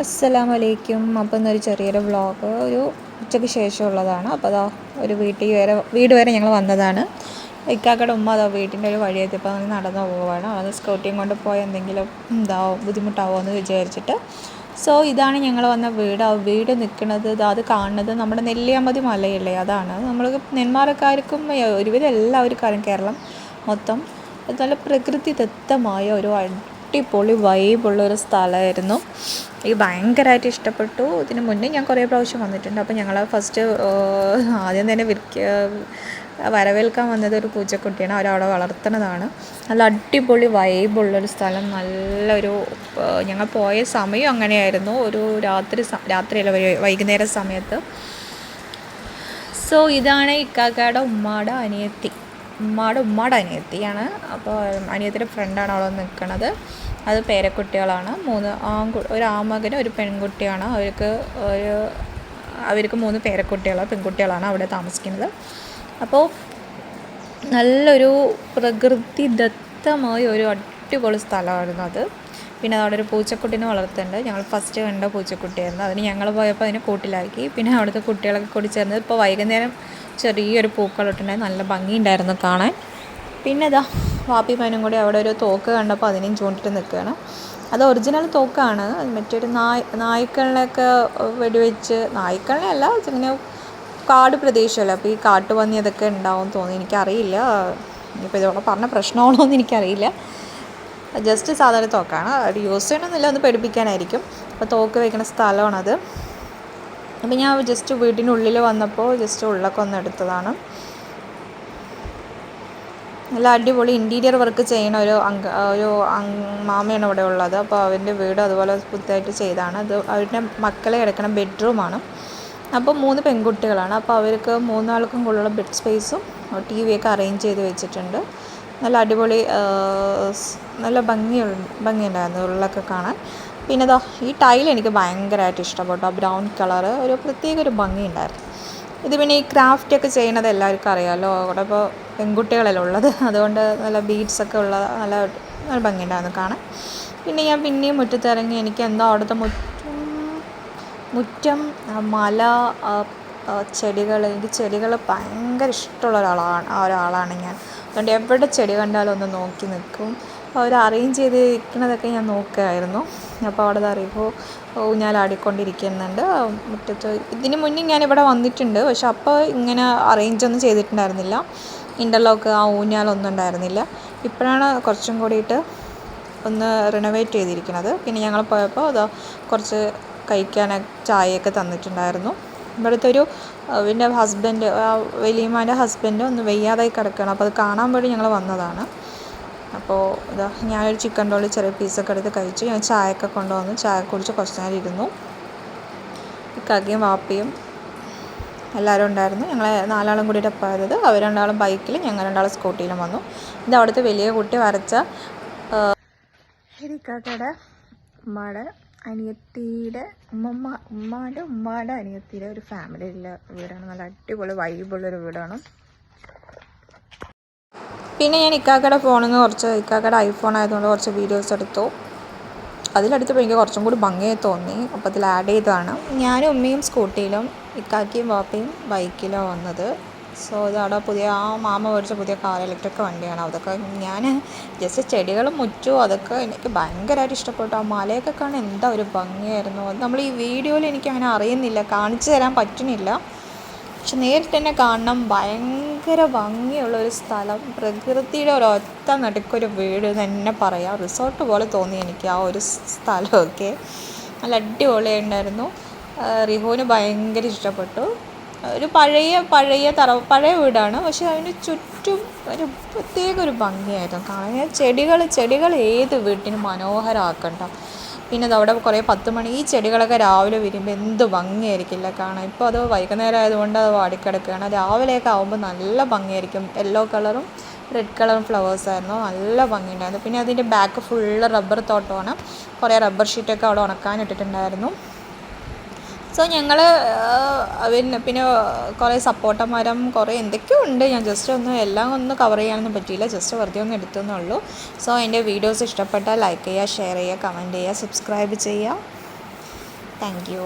അസ്സലാമലൈക്കും. അപ്പോൾ ഇന്നൊരു ചെറിയൊരു വ്ളോഗ് ഒരു ഉച്ചയ്ക്ക് ശേഷമുള്ളതാണ്. അപ്പോൾ അതാ ഒരു വീട് വരെ ഞങ്ങൾ വന്നതാണ്. ഇക്കാക്കയുടെ ഉമ്മ അതാ വീട്ടിൻ്റെ ഒരു വഴിയെത്തിയപ്പോൾ നമ്മൾ നടന്നു പോവുകയാണ്. അത് സ്കൂട്ടിയും കൊണ്ട് പോയി എന്തെങ്കിലും ബുദ്ധിമുട്ടാവുമോ എന്ന് വിചാരിച്ചിട്ട്. സോ ഇതാണ് ഞങ്ങൾ വന്ന വീട്. ആ വീട് നിൽക്കുന്നത് അത് കാണുന്നത് നമ്മുടെ നെല്ലിയാമ്പതി മലയില്ലേ, അതാണ്. നമ്മൾ നെന്മാറക്കാർക്കും ഒരുവിധം എല്ലാവർക്കും അറിയാം, കേരളം മൊത്തം നല്ല പ്രകൃതിദത്തമായ ഒരു അടിപൊളി വൈബുള്ളൊരു സ്ഥലമായിരുന്നു. എനിക്ക് ഭയങ്കരമായിട്ട് ഇഷ്ടപ്പെട്ടു. ഇതിന് മുന്നേ ഞാൻ കുറേ പ്രാവശ്യം വന്നിട്ടുണ്ട്. അപ്പോൾ ഞങ്ങൾ ഫസ്റ്റ് ആദ്യം തന്നെ വരവേൽക്കാൻ വന്നത് ഒരു പൂച്ചക്കുട്ടിയാണ്. അവരവിടെ വളർത്തുന്നതാണ്. നല്ല അടിപൊളി വൈബുള്ളൊരു സ്ഥലം. നല്ലൊരു ഞങ്ങൾ പോയ സമയം അങ്ങനെയായിരുന്നു, ഒരു രാത്രിയല്ല, വൈകുന്നേര സമയത്ത്. സോ ഇതാണ് ഇക്കാക്കയുടെ ഉമ്മാടെ അനിയത്തിയാണ്. അപ്പോൾ അനിയത്തിൻ്റെ ഫ്രണ്ടാണ് അവിടെ നിൽക്കുന്നത്. അത് പേരക്കുട്ടികളാണ്. ഒരു ആമകനും ഒരു പെൺകുട്ടിയാണ്. അവർക്ക് 3 പേരക്കുട്ടികളാണ്, പെൺകുട്ടികളാണ് അവിടെ താമസിക്കുന്നത്. അപ്പോൾ നല്ലൊരു പ്രകൃതിദത്തമായ ഒരു അടിപൊളി സ്ഥലമായിരുന്നു അത്. പിന്നെ അവിടെ ഒരു പൂച്ചക്കുട്ടീനെ വളർത്തുന്നുണ്ട്. ഞങ്ങൾ ഫസ്റ്റ് കണ്ട പൂച്ചക്കുട്ടിയായിരുന്നു. അതിന് ഞങ്ങൾ പോയപ്പോൾ അതിനെ കൂട്ടിലാക്കി. പിന്നെ അവിടുത്തെ കുട്ടികളൊക്കെ കൂടി ചേർന്ന് ഇപ്പോൾ വൈകുന്നേരം ചെറിയൊരു പൂക്കളിട്ടുണ്ടായി, നല്ല ഭംഗിയുണ്ടായിരുന്നു കാണാൻ. പിന്നെ ഇതാ വാപ്പി പനും കൂടി അവിടെ ഒരു തോക്ക് കണ്ടപ്പോൾ അതിനെയും ചൂണ്ടിട്ട് നിൽക്കുകയാണ്. അത് ഒറിജിനൽ തോക്കാണ്. മറ്റൊരു നായ്ക്കളിനെയൊക്കെ വെടിവെച്ച്, നായ്ക്കളിനെ അല്ല, ഇങ്ങനെ കാട് പ്രദേശമല്ല, അപ്പോൾ ഈ കാട്ടുപന്നി അതൊക്കെ ഉണ്ടാവും തോന്നി, എനിക്കറിയില്ല. ഇനിയിപ്പോൾ ഇതോടെ പറഞ്ഞ പ്രശ്നമാണോ എന്ന് എനിക്കറിയില്ല. ജസ്റ്റ് സാധാരണ തോക്കാണ്, അത് യൂസ് ചെയ്യണമെന്നില്ല, ഒന്ന് പഠിപ്പിക്കാനായിരിക്കും. അപ്പോൾ തോക്ക് വയ്ക്കുന്ന സ്ഥലമാണത്. അപ്പോൾ ഞാൻ ജസ്റ്റ് വീട്ടിനുള്ളിൽ വന്നപ്പോൾ ജസ്റ്റ് ഉള്ളൊക്കെ ഒന്ന് എടുത്തതാണ്. നല്ല അടിപൊളി ഇൻറ്റീരിയർ വർക്ക് ചെയ്യുന്ന ഒരു മാമയാണ് ഇവിടെ ഉള്ളത്. അപ്പോൾ അവൻ്റെ വീട് അതുപോലെ പുതുതായിട്ട് ചെയ്താണ്. അത് അവരുടെ മക്കളെ കിടക്കുന്ന ബെഡ്റൂമാണ്. അപ്പോൾ 3 പെൺകുട്ടികളാണ്. അപ്പോൾ അവർക്ക് 3 ആൾക്കും കൂടുതലുള്ള ബെഡ് സ്പേസും TV ഒക്കെ അറേഞ്ച് ചെയ്ത് വെച്ചിട്ടുണ്ട്. നല്ല അടിപൊളി, നല്ല ഭംഗിയുണ്ടായിരുന്നു ഉള്ളൊക്കെ കാണാൻ. പിന്നെ ഈ ടൈൽ എനിക്ക് ഭയങ്കരമായിട്ട് ഇഷ്ടപ്പെട്ടു. ആ ബ്രൗൺ കളറ് ഒരു പ്രത്യേക ഒരു ഭംഗിയുണ്ടായിരുന്നു. ഇത് പിന്നെ ഈ ക്രാഫ്റ്റൊക്കെ ചെയ്യുന്നത് എല്ലാവർക്കും അറിയാമല്ലോ. അവിടെ ഇപ്പോൾ പെൺകുട്ടികളല്ലേ ഉള്ളത്, അതുകൊണ്ട് നല്ല ബീഡ്സൊക്കെ ഉള്ള നല്ല ഭംഗിയുണ്ടായിരുന്നു കാണാൻ. പിന്നെ ഞാൻ പിന്നെയും മുറ്റത്തിറങ്ങി. എനിക്ക് എന്തോ അവിടുത്തെ മുറ്റം, മല, ചെടികൾ, എനിക്ക് ചെടികൾ ഭയങ്കര ഇഷ്ടമുള്ള ഒരാളാണ് ഞാൻ. അതുകൊണ്ട് എവിടെ ചെടി കണ്ടാലും ഒന്ന് നോക്കി നിൽക്കും. അപ്പോൾ അവർ അറേഞ്ച് ചെയ്തിരിക്കുന്നതൊക്കെ ഞാൻ നോക്കുമായിരുന്നു. അപ്പോൾ അവിടെ അറിയുമ്പോൾ ഊഞ്ഞാലാടിക്കൊണ്ടിരിക്കുന്നുണ്ട് മുറ്റത്ത്. ഇതിന് മുന്നേ ഞാനിവിടെ വന്നിട്ടുണ്ട്, പക്ഷെ അപ്പോൾ ഇങ്ങനെ അറേഞ്ചൊന്നും ചെയ്തിട്ടുണ്ടായിരുന്നില്ല. ഇൻ്റർലോക്ക്, ആ ഊഞ്ഞാലൊന്നും ഉണ്ടായിരുന്നില്ല. ഇപ്പോഴാണ് കുറച്ചും കൂടിയിട്ട് ഒന്ന് റിനോവേറ്റ് ചെയ്തിരിക്കുന്നത്. പിന്നെ ഞങ്ങൾ പോയപ്പോൾ കുറച്ച് കഴിക്കാൻ ചായയൊക്കെ തന്നിട്ടുണ്ടായിരുന്നു. ഇവിടുത്തെ എൻ്റെ ഹസ്ബൻഡ്, വലിയമ്മാൻ്റെ ഹസ്ബൻഡ് ഒന്ന് വയ്യാതായി കിടക്കുകയാണ്. അപ്പോൾ അത് കാണാൻ വേണ്ടി ഞങ്ങൾ വന്നതാണ്. അപ്പോൾ ഞാനൊരു ചിക്കൻ റോൾ ചെറിയ പീസൊക്കെ എടുത്ത് കഴിച്ചു. ഞാൻ ചായയൊക്കെ കൊണ്ടുവന്നു, ചായ കുടിച്ച് കുറച്ച് നേരം ഇരുന്നു. ഇക്കാക്കയും വാപ്പയും എല്ലാവരും ഉണ്ടായിരുന്നു. ഞങ്ങൾ 4 ആളും കൂടിയിട്ട് പോയത്. അവർ 2 ആളും ബൈക്കിൽ, ഞങ്ങൾ 2 ആളും സ്കൂട്ടിയിലും വന്നു. ഇത് അവിടുത്തെ വലിയ കുട്ടി വരച്ച ഇക്കാക്കയുടെ ഉമ്മാൻ്റെ അനിയത്തിയുടെ ഒരു ഫാമിലിയുള്ള വീടാണ്. നല്ല അടിപൊളി വൈബുള്ളൊരു വീടാണ്. പിന്നെ ഞാൻ ഇക്കാക്കയുടെ ഫോണിൽ നിന്ന് ഇക്കാക്കയുടെ ഐഫോൺ ആയതുകൊണ്ട് കുറച്ച് വീഡിയോസ് എടുത്തു. അതിലെടുത്തപ്പോൾ എനിക്ക് കുറച്ചും കൂടി ഭംഗിയായി തോന്നി. അപ്പോൾ അതിൽ ആഡ് ചെയ്തതാണ്. ഞാനും ഉമ്മയും സ്കൂട്ടിയിലും ഇക്കാക്കയും വാപ്പയും ബൈക്കിലാണ് വന്നത്. സോ ഇതവിടെ ആ മാമ മേടിച്ച പുതിയ കാർ, ഇലക്ട്രിക് വണ്ടിയാണ്. അതൊക്കെ ഞാൻ ജസ്റ്റ് ചെടികളും മുറ്റും അതൊക്കെ എനിക്ക് ഭയങ്കരമായിട്ട് ഇഷ്ടപ്പെട്ടു. ആ മലയൊക്കെ കാണാൻ എന്താ ഒരു ഭംഗിയായിരുന്നു. അത് നമ്മൾ ഈ വീഡിയോയിൽ എനിക്ക് അങ്ങനെ അറിയുന്നില്ല, കാണിച്ചു തരാൻ പറ്റുന്നില്ല. പക്ഷെ നേരിട്ട് തന്നെ കാണണം. ഭയങ്കര ഭംഗിയുള്ളൊരു സ്ഥലം, പ്രകൃതിയുടെ ഒരൊറ്റ നടുക്കൊരു വീട് തന്നെ പറയാം. റിസോർട്ട് പോലെ തോന്നി എനിക്ക് ആ ഒരു സ്ഥലമൊക്കെ. നല്ല അടിപൊളിയുണ്ടായിരുന്നു. റിഹോന് ഭയങ്കര ഇഷ്ടപ്പെട്ടു. ഒരു പഴയ വീടാണ്, പക്ഷെ അതിന് ചുറ്റും ഒരു പ്രത്യേക ഒരു ഭംഗിയായിരുന്നു കാണാൻ. ചെടികൾ ഏത് വീട്ടിനും മനോഹരമാക്കണ്ട. പിന്നെ അതവിടെ കുറേ 10 മണി ഈ ചെടികളൊക്കെ രാവിലെ വരുമ്പോൾ എന്ത് ഭംഗിയായിരിക്കില്ല കാണാൻ. ഇപ്പോൾ അത് വൈകുന്നേരം ആയതുകൊണ്ട് അത് വാടിക്കിടക്കുകയാണ്. രാവിലെയൊക്കെ ആകുമ്പോൾ നല്ല ഭംഗിയായിരിക്കും. യെല്ലോ കളറും റെഡ് കളറും ഫ്ലവേഴ്സായിരുന്നു, നല്ല ഭംഗിയുണ്ടായിരുന്നു. പിന്നെ അതിൻ്റെ ബാക്ക് ഫുള്ള് റബ്ബർ തോട്ടമാണ്. കുറേ റബ്ബർ ഷീറ്റൊക്കെ അവിടെ ഉണക്കാനിട്ടിട്ടുണ്ടായിരുന്നു. സോ ഞങ്ങൾ പിന്നെ കുറേ സപ്പോട്ട മരം, കുറേ എന്തൊക്കെയോ ഉണ്ട്. ഞാൻ ജസ്റ്റ് എല്ലാം ഒന്ന് കവർ ചെയ്യാനൊന്നും പറ്റിയില്ല, ജസ്റ്റ് വെറുതെ ഒന്ന് എടുത്തേ ഉള്ളൂ. സോ എൻ്റെ വീഡിയോസ് ഇഷ്ടപ്പെട്ടാൽ ലൈക്ക് ചെയ്യുക, ഷെയർ ചെയ്യുക, കമൻറ്റ് ചെയ്യുക, സബ്സ്ക്രൈബ് ചെയ്യുക. Thank you.